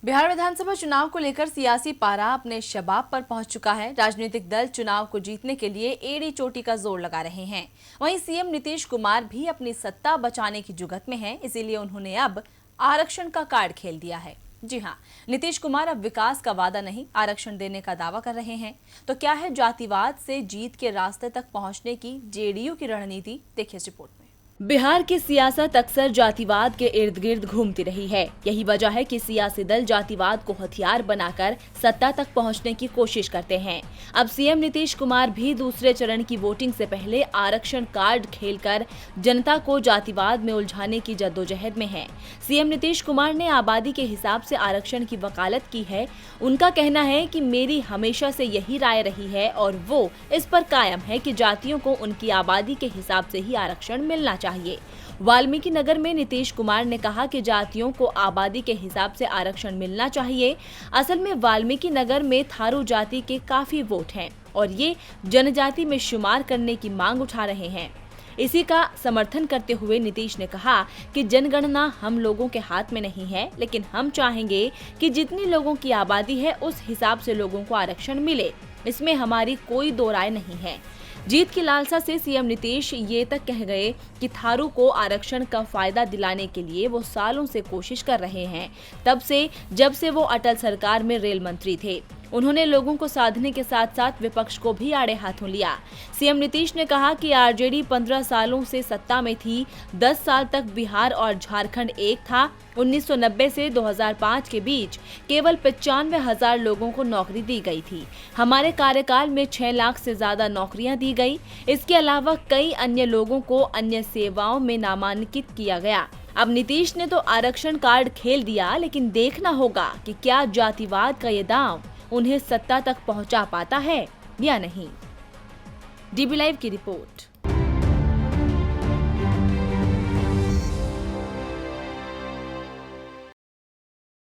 बिहार विधानसभा चुनाव को लेकर सियासी पारा अपने शबाब पर पहुंच चुका है। राजनीतिक दल चुनाव को जीतने के लिए एड़ी चोटी का जोर लगा रहे हैं। वहीं सीएम नीतीश कुमार भी अपनी सत्ता बचाने की जुगत में हैं, इसीलिए उन्होंने अब आरक्षण का कार्ड खेल दिया है। जी हां, नीतीश कुमार अब विकास का वादा नहीं, आरक्षण देने का दावा कर रहे हैं। तो क्या है जातिवाद से जीत के रास्ते तक पहुंचने की जेडीयू की रणनीति? देखिए इस रिपोर्ट में। बिहार की सियासत अक्सर जातिवाद के इर्द गिर्द घूमती रही है। यही वजह है कि सियासी दल जातिवाद को हथियार बनाकर सत्ता तक पहुंचने की कोशिश करते हैं। अब सीएम नीतीश कुमार भी दूसरे चरण की वोटिंग से पहले आरक्षण कार्ड खेलकर जनता को जातिवाद में उलझाने की जद्दोजहद में हैं। सीएम नीतीश कुमार ने आबादी के हिसाब से आरक्षण की वकालत की है। उनका कहना है कि मेरी हमेशा से यही राय रही है और वो इस पर कायम है कि जातियों को उनकी आबादी के हिसाब से ही आरक्षण मिलना चाहिए। वाल्मीकि नगर में नीतीश कुमार ने कहा कि जातियों को आबादी के हिसाब से आरक्षण मिलना चाहिए। असल में वाल्मीकि नगर में थारू जाति के काफी वोट हैं और ये जनजाति में शुमार करने की मांग उठा रहे हैं। इसी का समर्थन करते हुए नीतीश ने कहा कि जनगणना हम लोगों के हाथ में नहीं है, लेकिन हम चाहेंगे कि जितनी लोगों की आबादी है उस हिसाब से लोगों को आरक्षण मिले। इसमें हमारी कोई दो राय नहीं है। जीत की लालसा से सीएम नीतीश ये तक कह गए कि थारू को आरक्षण का फायदा दिलाने के लिए वो सालों से कोशिश कर रहे हैं, तब से जब से वो अटल सरकार में रेल मंत्री थे। उन्होंने लोगों को साधने के साथ साथ विपक्ष को भी आड़े हाथों लिया। सीएम नीतीश ने कहा कि आरजेडी 15 सालों से सत्ता में थी। 10 साल तक बिहार और झारखंड एक था। 1990 से 2005 के बीच केवल 95,000 लोगों को नौकरी दी गई थी। हमारे कार्यकाल में 6 लाख से ज्यादा नौकरियां दी गई। इसके अलावा कई अन्य लोगों को अन्य सेवाओं में नामांकित किया गया। अब नीतीश ने तो आरक्षण कार्ड खेल दिया, लेकिन देखना होगा कि क्या जातिवाद का ये दांव उन्हें सत्ता तक पहुंचा पाता है या नहीं। डीबी लाइव की रिपोर्ट।